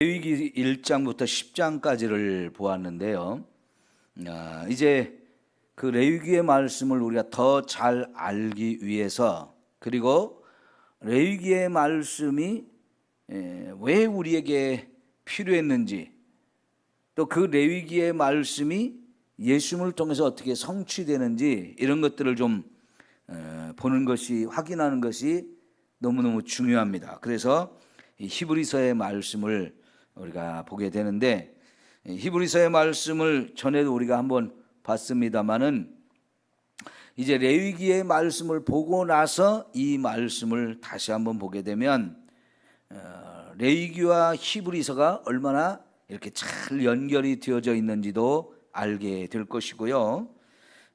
레위기 1장부터 10장까지를 보았는데요. 이제 그 레위기의 말씀을 우리가 더 잘 알기 위해서, 그리고 레위기의 말씀이 왜 우리에게 필요했는지, 또 그 레위기의 말씀이 예수님을 통해서 어떻게 성취되는지, 이런 것들을 좀 보는 것이, 확인하는 것이 너무너무 중요합니다. 그래서 이 히브리서의 말씀을 우리가 보게 되는데, 히브리서의 말씀을 전에도 우리가 한번 봤습니다마는, 이제 레위기의 말씀을 보고 나서 이 말씀을 다시 한번 보게 되면 레위기와 히브리서가 얼마나 이렇게 잘 연결이 되어져 있는지도 알게 될 것이고요.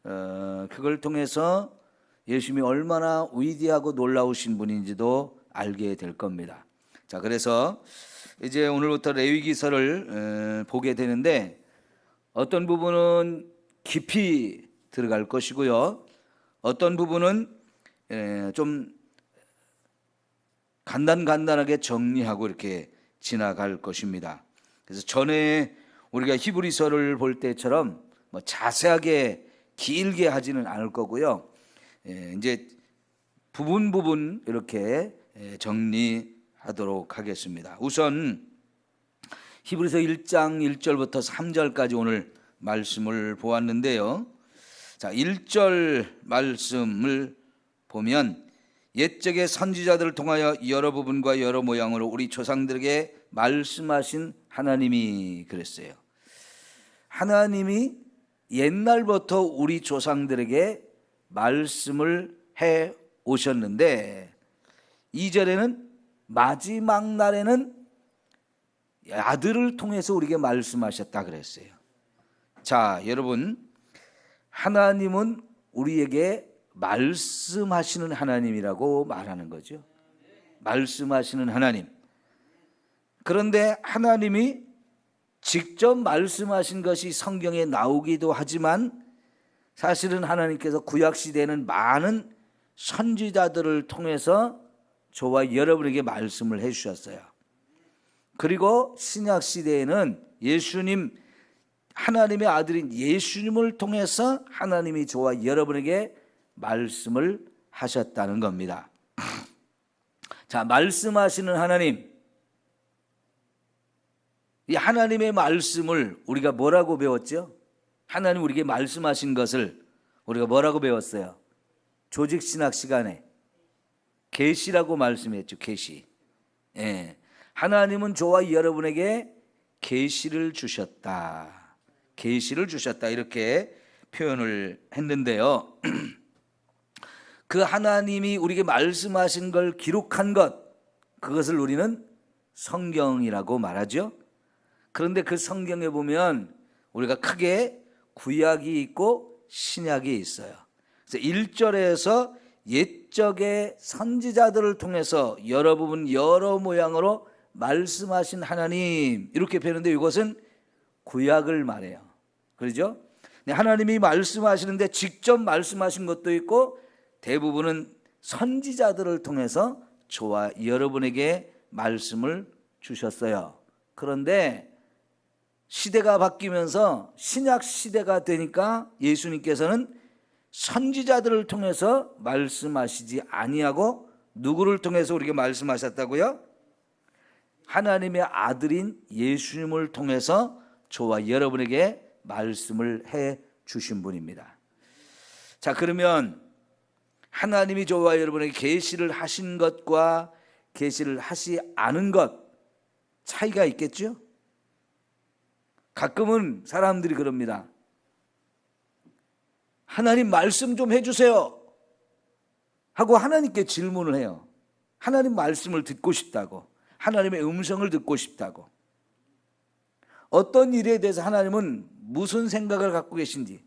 그걸 통해서 예수님이 얼마나 위대하고 놀라우신 분인지도 알게 될 겁니다. 자, 그래서 이제 오늘부터 레위기서를 보게 되는데, 어떤 부분은 깊이 들어갈 것이고요, 어떤 부분은 좀 간단하게 정리하고 이렇게 지나갈 것입니다. 그래서 전에 우리가 히브리서를 볼 때처럼 뭐 자세하게 길게 하지는 않을 거고요. 이제 부분 이렇게 정리하도록 하겠습니다. 우선 히브리서 1장 1절부터 3절까지 오늘 말씀을 보았는데요. 자, 1절 말씀을 보면, 옛적의 선지자들을 통하여 여러 부분과 여러 모양으로 우리 조상들에게 말씀하신 하나님이 그랬어요. 하나님이 옛날부터 우리 조상들에게 말씀을 해 오셨는데, 2절에는 마지막 날에는 아들을 통해서 우리에게 말씀하셨다 그랬어요. 자, 여러분, 하나님은 우리에게 말씀하시는 하나님이라고 말하는 거죠. 말씀하시는 하나님. 그런데 하나님이 직접 말씀하신 것이 성경에 나오기도 하지만, 사실은 하나님께서 구약시대에는 많은 선지자들을 통해서 저와 여러분에게 말씀을 해 주셨어요. 그리고 신약시대에는 예수님, 하나님의 아들인 예수님을 통해서 하나님이 저와 여러분에게 말씀을 하셨다는 겁니다. 자, 말씀하시는 하나님, 이 하나님의 말씀을 우리가 뭐라고 배웠죠? 하나님 우리에게 말씀하신 것을 우리가 뭐라고 배웠어요? 조직신학 시간에 계시라고 말씀했죠. 계시. 하나님은 저와 여러분에게 계시를 주셨다. 계시를 주셨다, 이렇게 표현을 했는데요. 그 하나님이 우리에게 말씀하신 걸 기록한 것, 그것을 우리는 성경이라고 말하죠. 그런데 그 성경에 보면 우리가 크게 구약이 있고 신약이 있어요. 그래서 1절에서 옛적의 선지자들을 통해서 여러 부분 여러 모양으로 말씀하신 하나님, 이렇게 표현하는데, 이것은 구약을 말해요. 그렇죠? 하나님이 말씀하시는데 직접 말씀하신 것도 있고, 대부분은 선지자들을 통해서 저와 여러분에게 말씀을 주셨어요. 그런데 시대가 바뀌면서 신약 시대가 되니까 예수님께서는 선지자들을 통해서 말씀하시지 아니하고 누구를 통해서 우리에게 말씀하셨다고요? 하나님의 아들인 예수님을 통해서 저와 여러분에게 말씀을 해 주신 분입니다. 자, 그러면 하나님이 저와 여러분에게 계시를 하신 것과 계시를 하시 않은 것, 차이가 있겠죠? 가끔은 사람들이 그럽니다. 하나님 말씀 좀 해주세요 하고 하나님께 질문을 해요. 하나님 말씀을 듣고 싶다고, 하나님의 음성을 듣고 싶다고. 어떤 일에 대해서 하나님은 무슨 생각을 갖고 계신지,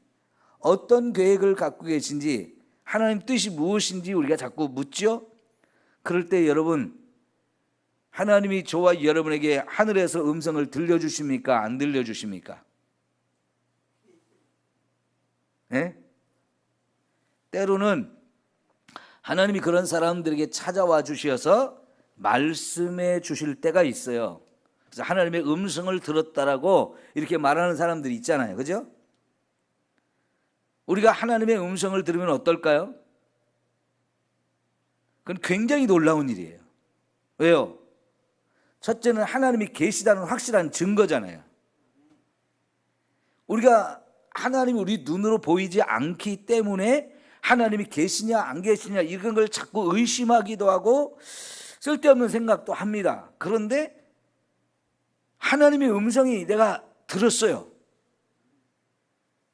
어떤 계획을 갖고 계신지, 하나님 뜻이 무엇인지 우리가 자꾸 묻죠. 그럴 때 여러분, 하나님이 저와 여러분에게 하늘에서 음성을 들려주십니까? 안 들려주십니까? 때로는 하나님이 그런 사람들에게 찾아와 주셔서 말씀해 주실 때가 있어요. 그래서 하나님의 음성을 들었다라고 이렇게 말하는 사람들이 있잖아요. 그죠? 우리가 하나님의 음성을 들으면 어떨까요? 그건 굉장히 놀라운 일이에요. 왜요? 첫째는 하나님이 계시다는 확실한 증거잖아요. 우리가 하나님이 우리 눈으로 보이지 않기 때문에 하나님이 계시냐 안 계시냐 이런 걸 자꾸 의심하기도 하고 쓸데없는 생각도 합니다. 그런데 하나님의 음성이 내가 들었어요.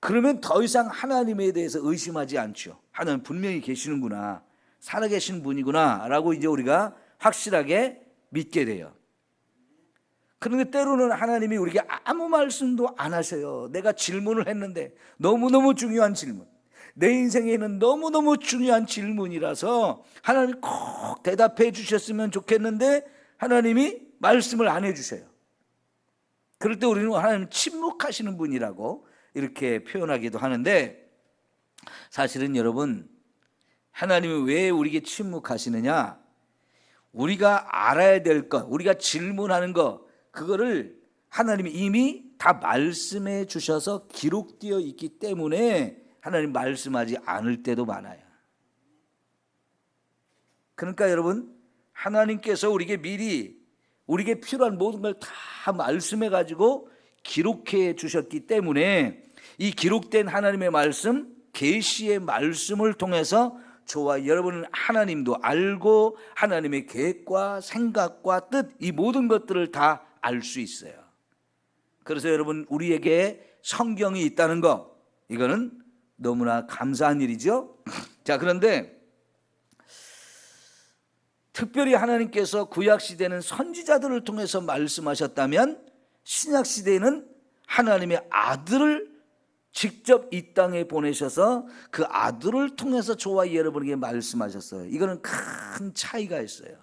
그러면 더 이상 하나님에 대해서 의심하지 않죠. 하나님 분명히 계시는구나, 살아계신 분이구나 라고 이제 우리가 확실하게 믿게 돼요. 그런데 때로는 하나님이 우리에게 아무 말씀도 안 하셔요. 내가 질문을 했는데 너무너무 중요한 질문, 내 인생에는 너무너무 중요한 질문이라서 하나님이 꼭 대답해 주셨으면 좋겠는데 하나님이 말씀을 안 해주셔요. 그럴 때 우리는 하나님 침묵하시는 분이라고 이렇게 표현하기도 하는데, 사실은 여러분, 하나님이 왜 우리에게 침묵하시느냐, 우리가 알아야 될 것, 우리가 질문하는 것, 그거를 하나님이 이미 다 말씀해 주셔서 기록되어 있기 때문에 하나님 말씀하지 않을 때도 많아요. 그러니까 여러분, 하나님께서 우리에게 미리 우리에게 필요한 모든 걸 다 말씀해 가지고 기록해 주셨기 때문에 이 기록된 하나님의 말씀, 계시의 말씀을 통해서 저와 여러분은 하나님도 알고 하나님의 계획과 생각과 뜻, 이 모든 것들을 다 알 수 있어요. 그래서 여러분, 우리에게 성경이 있다는 거, 이거는 너무나 감사한 일이죠. 자, 그런데 특별히 하나님께서 구약시대는 선지자들을 통해서 말씀하셨다면 신약시대에는 하나님의 아들을 직접 이 땅에 보내셔서 그 아들을 통해서 저와 여러분에게 말씀하셨어요. 이거는 큰 차이가 있어요.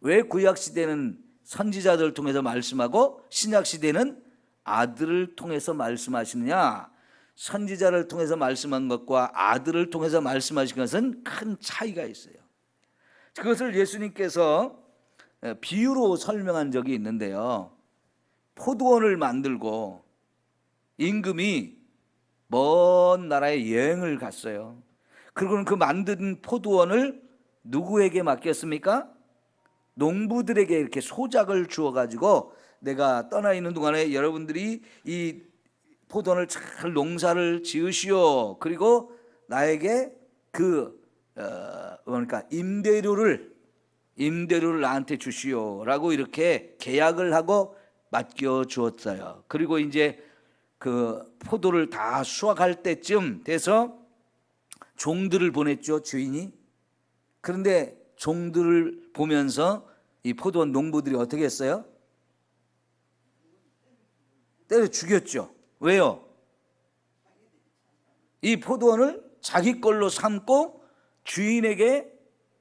왜 구약시대는 선지자들을 통해서 말씀하고 신약시대는 아들을 통해서 말씀하시느냐? 선지자를 통해서 말씀한 것과 아들을 통해서 말씀하신 것은 큰 차이가 있어요. 그것을 예수님께서 비유로 설명한 적이 있는데요, 포도원을 만들고 임금이 먼 나라에 여행을 갔어요. 그리고는 그 만든 포도원을 누구에게 맡겼습니까? 농부들에게 이렇게 소작을 주어가지고, 내가 떠나 있는 동안에 여러분들이 이 포도원을 잘 농사를 지으시오. 그리고 나에게 그러니까 임대료를 나한테 주시오라고 이렇게 계약을 하고 맡겨 주었어요. 그리고 이제 그 포도를 다 수확할 때쯤 돼서 종들을 보냈죠, 주인이. 그런데 종들을 보면서 이 포도원 농부들이 어떻게 했어요? 때려 죽였죠. 왜요? 이 포도원을 자기 걸로 삼고 주인에게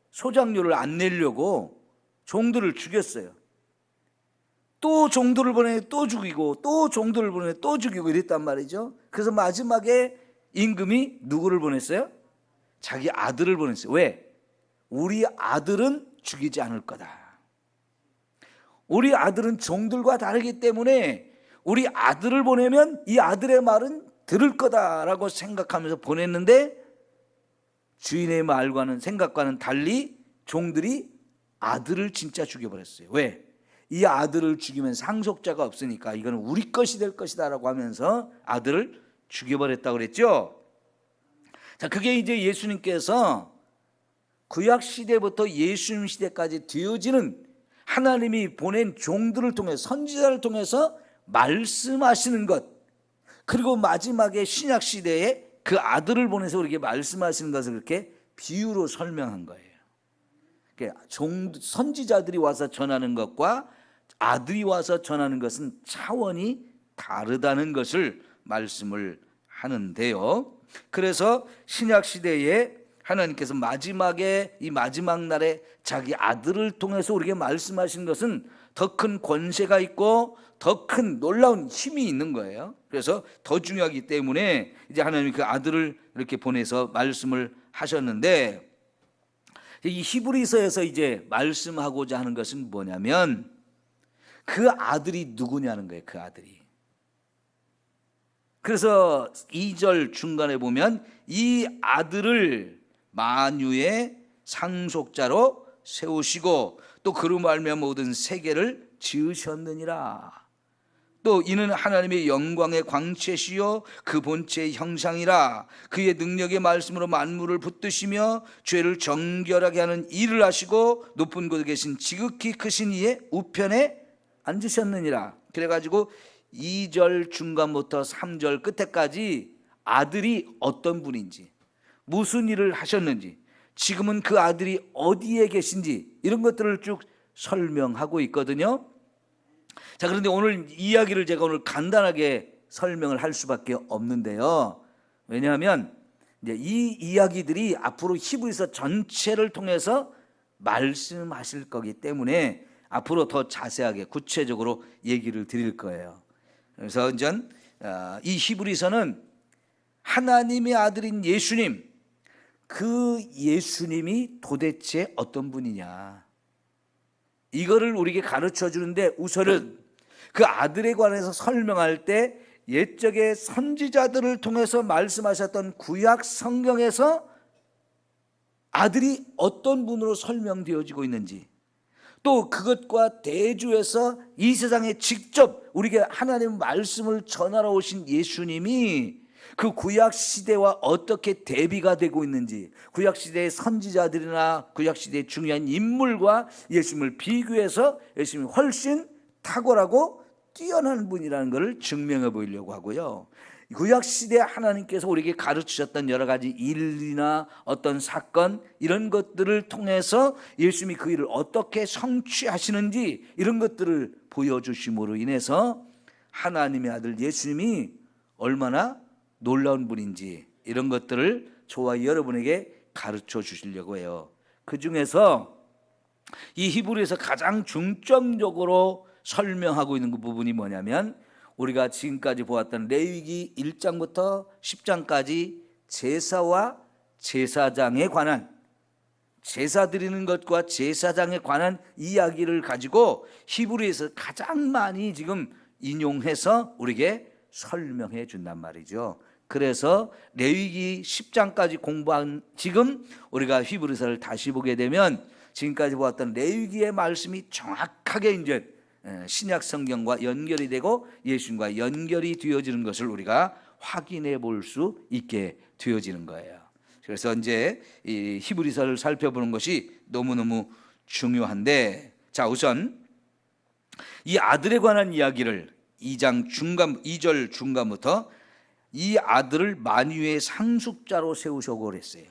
소작료를 안 내려고 종들을 죽였어요. 또 종들을 보내 또 죽이고, 또 종들을 보내 또 죽이고 이랬단 말이죠. 그래서 마지막에 임금이 누구를 보냈어요? 자기 아들을 보냈어요. 왜? 우리 아들은 죽이지 않을 거다. 우리 아들은 종들과 다르기 때문에 우리 아들을 보내면 이 아들의 말은 들을 거다라고 생각하면서 보냈는데, 주인의 말과는 생각과는 달리 종들이 아들을 진짜 죽여버렸어요. 왜? 이 아들을 죽이면 상속자가 없으니까 이거는 우리 것이 될 것이다 라고 하면서 아들을 죽여버렸다고 그랬죠. 자, 그게 이제 예수님께서 구약시대부터 예수님 시대까지 되어지는 하나님이 보낸 종들을 통해, 선지자를 통해서 말씀하시는 것, 그리고 마지막에 신약시대에 그 아들을 보내서 우리에게 말씀하시는 것을 그렇게 비유로 설명한 거예요. 선지자들이 와서 전하는 것과 아들이 와서 전하는 것은 차원이 다르다는 것을 말씀을 하는데요. 그래서 신약시대에 하나님께서 마지막에, 이 마지막 날에 자기 아들을 통해서 우리에게 말씀하신 것은 더 큰 권세가 있고 더 큰 놀라운 힘이 있는 거예요. 그래서 더 중요하기 때문에 이제 하나님이 그 아들을 이렇게 보내서 말씀을 하셨는데, 이 히브리서에서 이제 말씀하고자 하는 것은 뭐냐면, 그 아들이 누구냐는 거예요. 그 아들이. 그래서 2절 중간에 보면 이 아들을 만유의 상속자로 세우시고 또 그로 말미암아 모든 세계를 지으셨느니라. 또 이는 하나님의 영광의 광채시요 그 본체의 형상이라. 그의 능력의 말씀으로 만물을 붙드시며 죄를 정결하게 하는 일을 하시고 높은 곳에 계신 지극히 크신 이의 우편에 앉으셨느니라. 그래가지고 2절 중간부터 3절 끝에까지 아들이 어떤 분인지, 무슨 일을 하셨는지, 지금은 그 아들이 어디에 계신지 이런 것들을 쭉 설명하고 있거든요. 자, 그런데 오늘 이야기를 제가 오늘 간단하게 설명을 할 수밖에 없는데요. 왜냐하면 이제 이 이야기들이 앞으로 히브리서 전체를 통해서 말씀하실 거기 때문에 앞으로 더 자세하게 구체적으로 얘기를 드릴 거예요. 그래서 이제 이 히브리서는 하나님의 아들인 예수님, 그 예수님이 도대체 어떤 분이냐, 이거를 우리에게 가르쳐 주는데, 우선은 그 아들에 관해서 설명할 때 옛적의 선지자들을 통해서 말씀하셨던 구약 성경에서 아들이 어떤 분으로 설명되어지고 있는지, 또 그것과 대조해서 이 세상에 직접 우리에게 하나님의 말씀을 전하러 오신 예수님이 그 구약 시대와 어떻게 대비가 되고 있는지, 구약 시대의 선지자들이나 구약 시대의 중요한 인물과 예수님을 비교해서 예수님이 훨씬 탁월하고 뛰어난 분이라는 것을 증명해 보이려고 하고요. 구약 시대 하나님께서 우리에게 가르치셨던 여러 가지 일이나 어떤 사건, 이런 것들을 통해서 예수님이 그 일을 어떻게 성취하시는지 이런 것들을 보여주심으로 인해서 하나님의 아들 예수님이 얼마나 놀라운 분인지 이런 것들을 저와 여러분에게 가르쳐 주시려고 해요. 그 중에서 이 히브리에서 가장 중점적으로 설명하고 있는 그 부분이 뭐냐면, 우리가 지금까지 보았던 레위기 1장부터 10장까지 제사와 제사장에 관한, 제사 드리는 것과 제사장에 관한 이야기를 가지고 히브리에서 가장 많이 지금 인용해서 우리에게 설명해 준단 말이죠. 그래서 레위기 10장까지 공부한 지금 우리가 히브리서를 다시 보게 되면 지금까지 보았던 레위기의 말씀이 정확하게 이제 신약 성경과 연결이 되고 예수님과 연결이 되어지는 것을 우리가 확인해 볼 수 있게 되어지는 거예요. 그래서 이제 이 히브리서를 살펴보는 것이 너무너무 중요한데, 자, 우선 이 아들에 관한 이야기를 2절 중간부터 이 아들을 만유의 상속자로 세우셔고 그랬어요.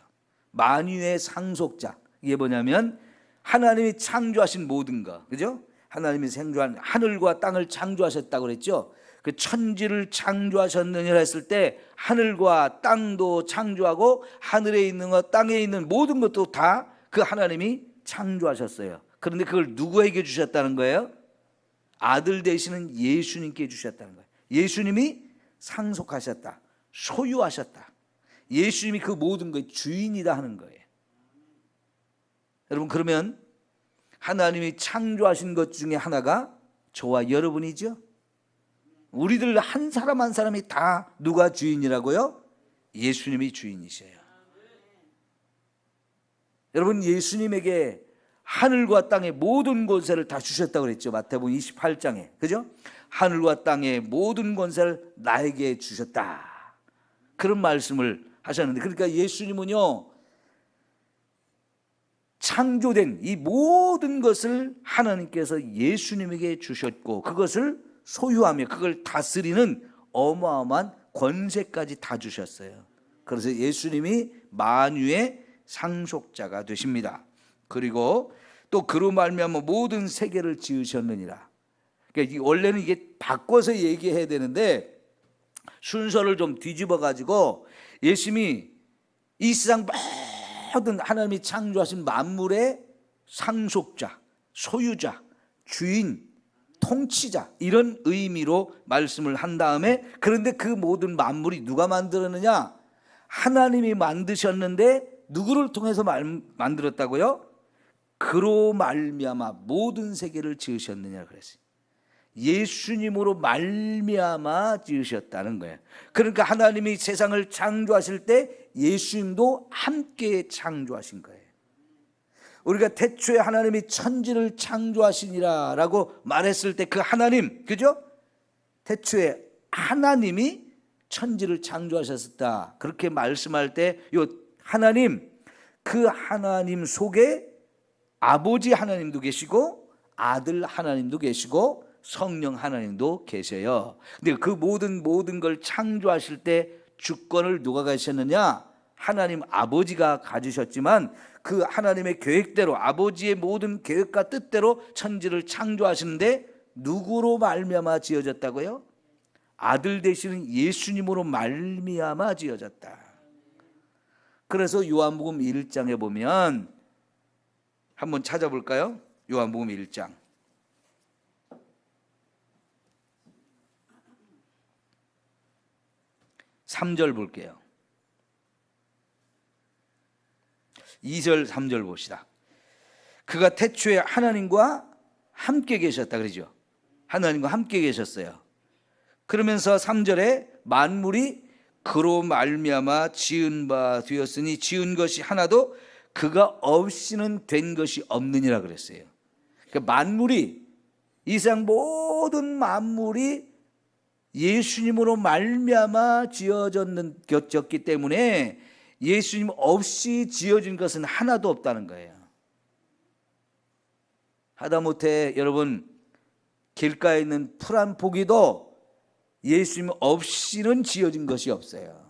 만유의 상속자, 이게 뭐냐면 하나님이 창조하신 모든 것, 그죠? 하나님이 창조한 하늘과 땅을 창조하셨다고 그랬죠. 그 천지를 창조하셨느니라 했을 때 하늘과 땅도 창조하고 하늘에 있는 것, 땅에 있는 모든 것도 다 그 하나님이 창조하셨어요. 그런데 그걸 누구에게 주셨다는 거예요? 아들 되시는 예수님께 주셨다는 거예요. 예수님이 상속하셨다, 소유하셨다. 예수님이 그 모든 것의 주인이다 하는 거예요. 여러분, 그러면 하나님이 창조하신 것 중에 하나가 저와 여러분이죠. 우리들 한 사람 한 사람이 다 누가 주인이라고요? 예수님이 주인이셔요. 여러분, 예수님에게 하늘과 땅의 모든 권세를 다 주셨다고 그랬죠. 마태복음 28장에, 그죠? 하늘과 땅의 모든 권세를 나에게 주셨다, 그런 말씀을 하셨는데, 그러니까 예수님은요, 창조된 이 모든 것을 하나님께서 예수님에게 주셨고, 그것을 소유하며 그걸 다스리는 어마어마한 권세까지 다 주셨어요. 그래서 예수님이 만유의 상속자가 되십니다. 그리고 또 그로 말미암아 모든 세계를 지으셨느니라. 그러니까 원래는 이게 바꿔서 얘기해야 되는데 순서를 좀 뒤집어 가지고 예수님이 이 세상 모든 하나님이 창조하신 만물의 상속자, 소유자, 주인, 통치자, 이런 의미로 말씀을 한 다음에, 그런데 그 모든 만물이 누가 만들었느냐? 하나님이 만드셨는데 누구를 통해서 만들었다고요? 그로 말미암아 모든 세계를 지으셨느냐 그랬어요. 예수님으로 말미암아 지으셨다는 거예요. 그러니까 하나님이 세상을 창조하실 때 예수님도 함께 창조하신 거예요. 우리가 태초에 하나님이 천지를 창조하시니라 라고 말했을 때 그 하나님, 그죠? 태초에 하나님이 천지를 창조하셨다 그렇게 말씀할 때 요 하나님, 그 하나님 속에 아버지 하나님도 계시고 아들 하나님도 계시고 성령 하나님도 계셔요. 근데 그 모든 걸 창조하실 때 주권을 누가 가지셨느냐? 하나님 아버지가 가지셨지만 그 하나님의 계획대로, 아버지의 모든 계획과 뜻대로 천지를 창조하시는데 누구로 말미암아 지어졌다고요? 아들 되시는 예수님으로 말미암아 지어졌다. 그래서 요한복음 1장에 보면 한번 찾아볼까요? 요한복음 1장 3절 볼게요. 2절 3절 봅시다. 그가 태초에 하나님과 함께 계셨다 그러죠. 하나님과 함께 계셨어요. 그러면서 3절에 만물이 그로 말미암아 지은 바 되었으니 지은 것이 하나도 그가 없이는 된 것이 없느니라 그랬어요. 그러니까 만물이, 이 세상 모든 만물이 예수님으로 말미암아 지어졌기 때문에 예수님 없이 지어진 것은 하나도 없다는 거예요. 하다못해 여러분 길가에 있는 풀 한 포기도 예수님 없이는 지어진 것이 없어요.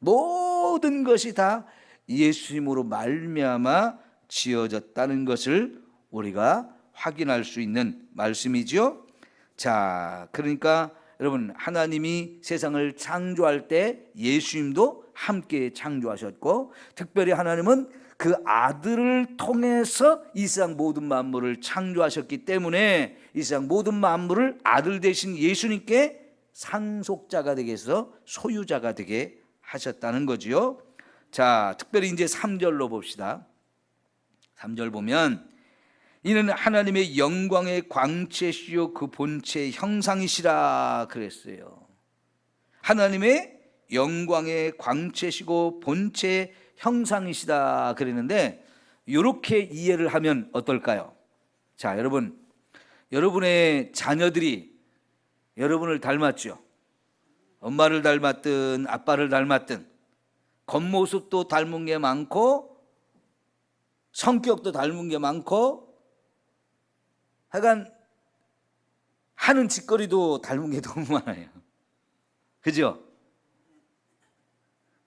모든 것이 다 예수님으로 말미암아 지어졌다는 것을 우리가 확인할 수 있는 말씀이죠. 자, 그러니까 여러분 하나님이 세상을 창조할 때 예수님도 함께 창조하셨고, 특별히 하나님은 그 아들을 통해서 이 세상 모든 만물을 창조하셨기 때문에 이 세상 모든 만물을 아들 되신 예수님께 상속자가 되게 해서 소유자가 되게 하셨다는 거지요. 자, 특별히 이제 3절로 봅시다. 3절 보면 이는 하나님의 영광의 광채시요 그 본체의 형상이시라 그랬어요. 하나님의 영광의 광채시고 본체의 형상이시다 그랬는데, 이렇게 이해를 하면 어떨까요? 자, 여러분, 여러분의 자녀들이 여러분을 닮았죠. 엄마를 닮았든 아빠를 닮았든 겉모습도 닮은 게 많고 성격도 닮은 게 많고 하여간 하는 짓거리도 닮은 게 너무 많아요. 그죠?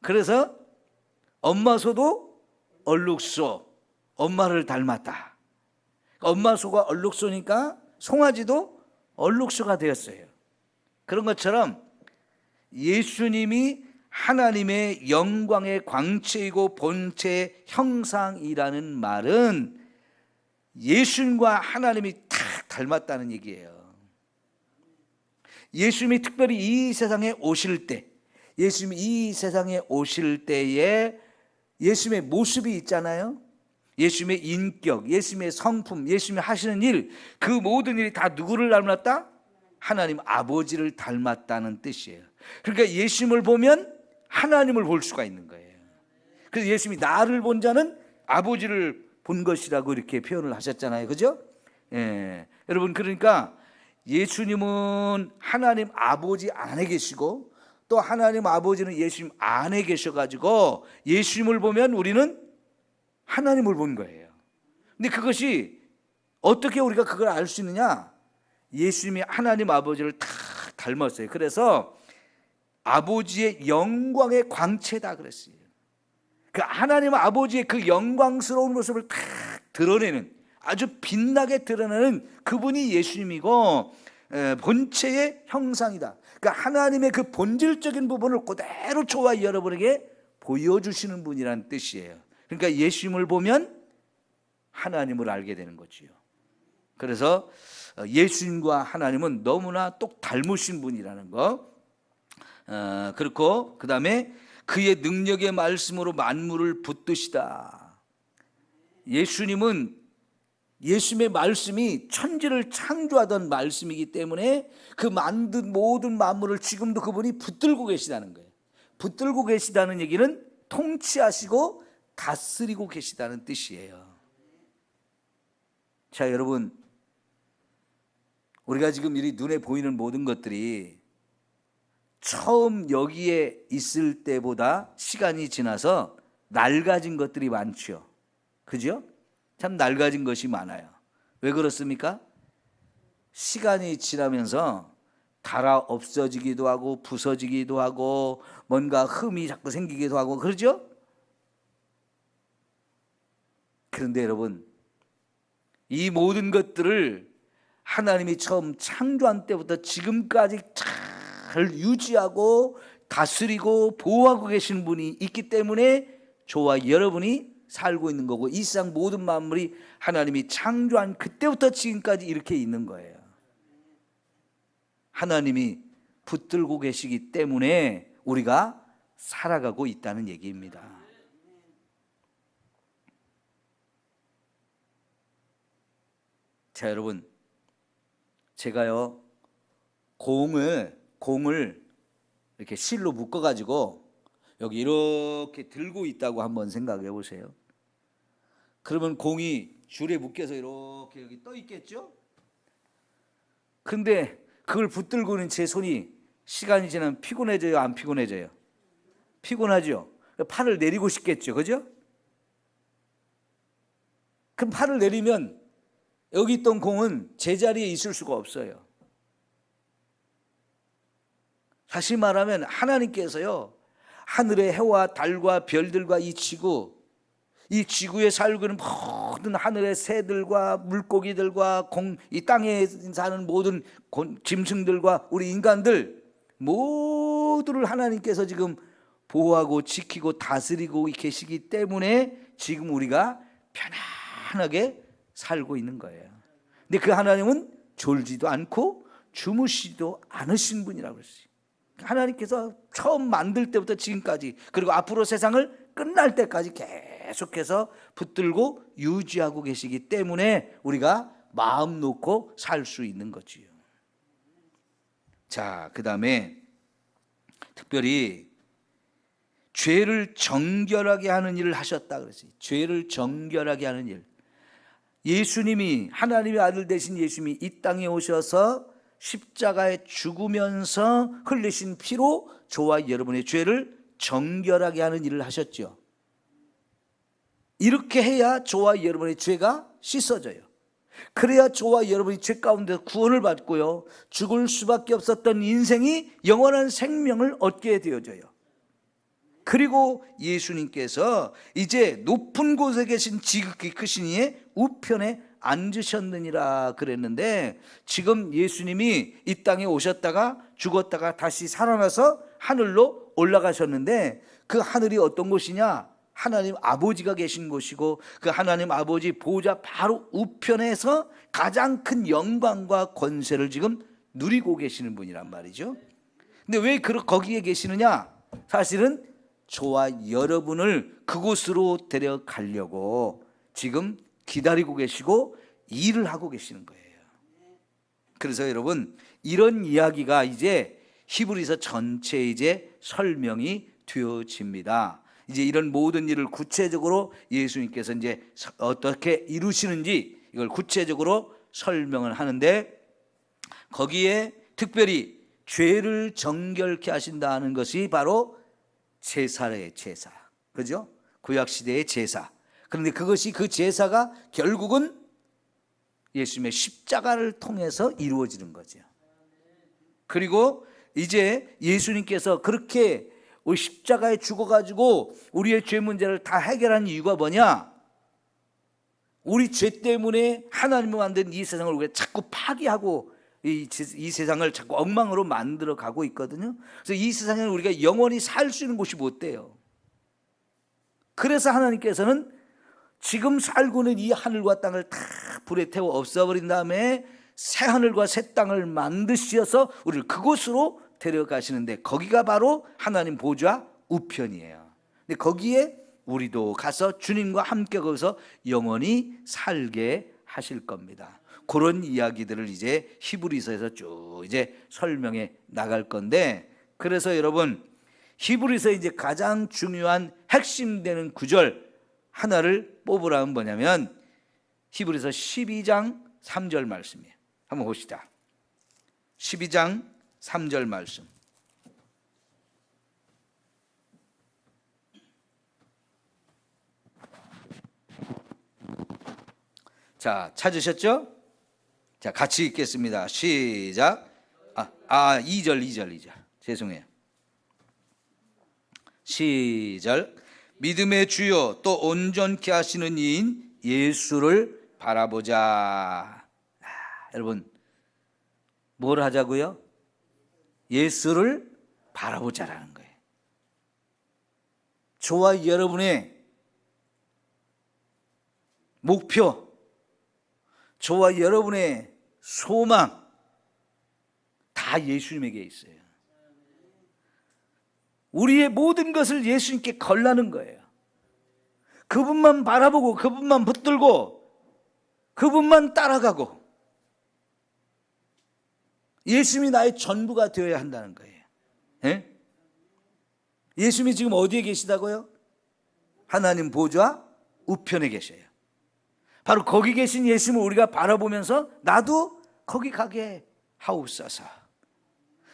그래서 엄마 소도 얼룩소, 엄마를 닮았다. 엄마 소가 얼룩소니까 송아지도 얼룩소가 되었어요. 그런 것처럼 예수님이 하나님의 영광의 광채이고 본체의 형상이라는 말은 예수님과 하나님이 다 닮았다는 얘기예요. 예수님이 특별히 이 세상에 오실 때, 예수님이 이 세상에 오실 때에 예수님의 모습이 있잖아요. 예수님의 인격, 예수님의 성품, 예수님이 하시는 일, 그 모든 일이 다 누구를 닮았다? 하나님 아버지를 닮았다는 뜻이에요. 그러니까 예수님을 보면 하나님을 볼 수가 있는 거예요. 그래서 예수님이 나를 본 자는 아버지를 본 것이라고 이렇게 표현을 하셨잖아요. 그죠? 예. 여러분, 그러니까 예수님은 하나님 아버지 안에 계시고 또 하나님 아버지는 예수님 안에 계셔가지고 예수님을 보면 우리는 하나님을 본 거예요. 근데 그것이 어떻게 우리가 그걸 알 수 있느냐? 예수님이 하나님 아버지를 다 닮았어요. 그래서 아버지의 영광의 광채다 그랬어요. 그 하나님 아버지의 그 영광스러운 모습을 다 드러내는, 아주 빛나게 드러내는 그분이 예수님이고 본체의 형상이다. 그러니까 하나님의 그 본질적인 부분을 그대로 저와 여러분에게 보여주시는 분이라는 뜻이에요. 그러니까 예수님을 보면 하나님을 알게 되는 거지요. 그래서 예수님과 하나님은 너무나 똑 닮으신 분이라는 거. 그렇고 그 다음에 그의 능력의 말씀으로 만물을 붙드시다. 예수님은 예수님의 말씀이 천지를 창조하던 말씀이기 때문에 그 만든 모든 만물을 지금도 그분이 붙들고 계시다는 거예요. 붙들고 계시다는 얘기는 통치하시고 다스리고 계시다는 뜻이에요. 자, 여러분, 우리가 지금 이 눈에 보이는 모든 것들이 처음 여기에 있을 때보다 시간이 지나서 낡아진 것들이 많죠. 그죠? 참 낡아진 것이 많아요. 왜 그렇습니까? 시간이 지나면서 닳아 없어지기도 하고 부서지기도 하고 뭔가 흠이 자꾸 생기기도 하고 그러죠? 그런데 여러분, 이 모든 것들을 하나님이 처음 창조한 때부터 지금까지 잘 유지하고 다스리고 보호하고 계신 분이 있기 때문에 저와 여러분이 살고 있는 거고, 이 세상 모든 만물이 하나님이 창조한 그때부터 지금까지 이렇게 있는 거예요. 하나님이 붙들고 계시기 때문에 우리가 살아가고 있다는 얘기입니다. 자, 여러분, 제가요 공을 이렇게 실로 묶어 가지고 여기 이렇게 들고 있다고 한번 생각해 보세요. 그러면 공이 줄에 묶여서 이렇게 여기 떠 있겠죠? 근데 그걸 붙들고 있는 제 손이 시간이 지나면 피곤해져요, 안 피곤해져요? 피곤하죠. 팔을 내리고 싶겠죠, 그죠? 그럼 팔을 내리면 여기 있던 공은 제자리에 있을 수가 없어요. 다시 말하면 하나님께서요, 하늘의 해와 달과 별들과 이 지구에 살고 있는 모든 하늘의 새들과 물고기들과 이 땅에 사는 모든 짐승들과 우리 인간들 모두를 하나님께서 지금 보호하고 지키고 다스리고 계시기 때문에 지금 우리가 편안하게 살고 있는 거예요. 근데 그 하나님은 졸지도 않고 주무시지도 않으신 분이라고 그랬어요. 하나님께서 처음 만들 때부터 지금까지, 그리고 앞으로 세상을 끝날 때까지 계속해서 붙들고 유지하고 계시기 때문에 우리가 마음 놓고 살 수 있는 거지요. 자, 그 다음에 특별히 죄를 정결하게 하는 일을 하셨다 그랬어요. 죄를 정결하게 하는 일. 예수님이, 하나님의 아들 되신 예수님이 이 땅에 오셔서 십자가에 죽으면서 흘리신 피로 저와 여러분의 죄를 정결하게 하는 일을 하셨죠. 이렇게 해야 저와 여러분의 죄가 씻어져요. 그래야 저와 여러분이 죄 가운데 구원을 받고요, 죽을 수밖에 없었던 인생이 영원한 생명을 얻게 되어져요. 그리고 예수님께서 이제 높은 곳에 계신 지극히 크신 이의 우편에 앉으셨느니라 그랬는데, 지금 예수님이 이 땅에 오셨다가 죽었다가 다시 살아나서 하늘로 올라가셨는데, 그 하늘이 어떤 곳이냐? 하나님 아버지가 계신 곳이고, 그 하나님 아버지 보좌 바로 우편에서 가장 큰 영광과 권세를 지금 누리고 계시는 분이란 말이죠. 근데 왜 거기에 계시느냐? 사실은 저와 여러분을 그곳으로 데려가려고 지금 기다리고 계시고 일을 하고 계시는 거예요. 그래서 여러분, 이런 이야기가 이제 히브리서 전체에 이제 설명이 되어집니다. 이제 이런 모든 일을 구체적으로 예수님께서 이제 어떻게 이루시는지 이걸 구체적으로 설명을 하는데, 거기에 특별히 죄를 정결케 하신다는 것이 바로 제사래의 제사, 그죠? 구약시대의 제사. 그런데 그것이, 그 제사가 결국은 예수님의 십자가를 통해서 이루어지는 거죠. 그리고 이제 예수님께서 그렇게 우리 십자가에 죽어가지고 우리의 죄 문제를 다 해결한 이유가 뭐냐? 우리 죄 때문에 하나님을 만든 이 세상을 우리가 자꾸 파괴하고 이 세상을 자꾸 엉망으로 만들어 가고 있거든요. 그래서 이 세상에는 우리가 영원히 살 수 있는 곳이 못 돼요. 그래서 하나님께서는 지금 살고 있는 이 하늘과 땅을 다 불에 태워 없애버린 다음에 새 하늘과 새 땅을 만드셔서 우리를 그곳으로 데려가시는데, 거기가 바로 하나님 보좌 우편이에요. 근데 거기에 우리도 가서 주님과 함께 거기서 영원히 살게 하실 겁니다. 그런 이야기들을 이제 히브리서에서 쭉 이제 설명해 나갈 건데, 그래서 여러분 히브리서 이제 가장 중요한 핵심되는 구절 하나를 뽑으라면 뭐냐면 히브리서 12장 3절 말씀이에요. 한번 봅시다. 12장 3절 말씀. 자, 찾으셨죠? 자, 같이 읽겠습니다. 시작. 2절. 죄송해요. 시작. 믿음의 주요 또 온전케 하시는 이인 예수를 바라보자. 여러분, 뭘 하자고요? 예수를 바라보자라는 거예요. 저와 여러분의 목표, 저와 여러분의 소망 다 예수님에게 있어요. 우리의 모든 것을 예수님께 걸라는 거예요. 그분만 바라보고 그분만 붙들고 그분만 따라가고 예수님이 나의 전부가 되어야 한다는 거예요. 예? 예수님이 지금 어디에 계시다고요? 하나님 보좌 우편에 계셔요. 바로 거기 계신 예수님을 우리가 바라보면서 나도 거기 가게 하옵소서.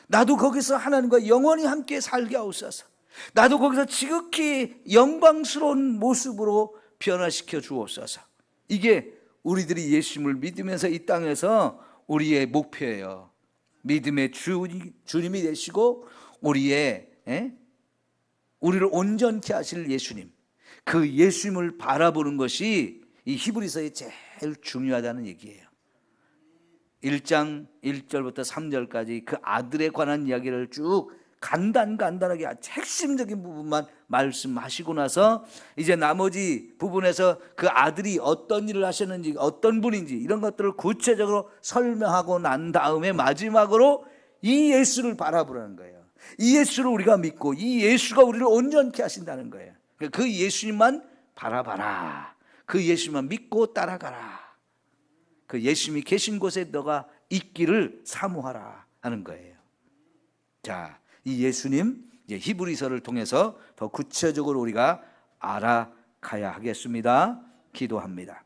나도 거기서 하나님과 영원히 함께 살게 하옵소서. 나도 거기서 지극히 영광스러운 모습으로 변화시켜 주옵소서. 이게 우리들이 예수님을 믿으면서 이 땅에서 우리의 목표예요. 믿음의 주님이 되시고 우리의 우리를 온전케 하실 예수님, 그 예수님을 바라보는 것이 이 히브리서에 제일 중요하다는 얘기예요. 1장 1절부터 3절까지 그 아들에 관한 이야기를 쭉 간단하게 핵심적인 부분만 말씀하시고 나서 이제 나머지 부분에서 그 아들이 어떤 일을 하셨는지 어떤 분인지 이런 것들을 구체적으로 설명하고 난 다음에 마지막으로 이 예수를 바라보라는 거예요. 이 예수를 우리가 믿고 이 예수가 우리를 온전케 하신다는 거예요. 그 예수님만 바라봐라. 그 예수님만 믿고 따라가라. 그 예수님이 계신 곳에 너가 있기를 사모하라 하는 거예요. 자, 이 예수님 이제 히브리서를 통해서 더 구체적으로 우리가 알아가야 하겠습니다. 기도합니다.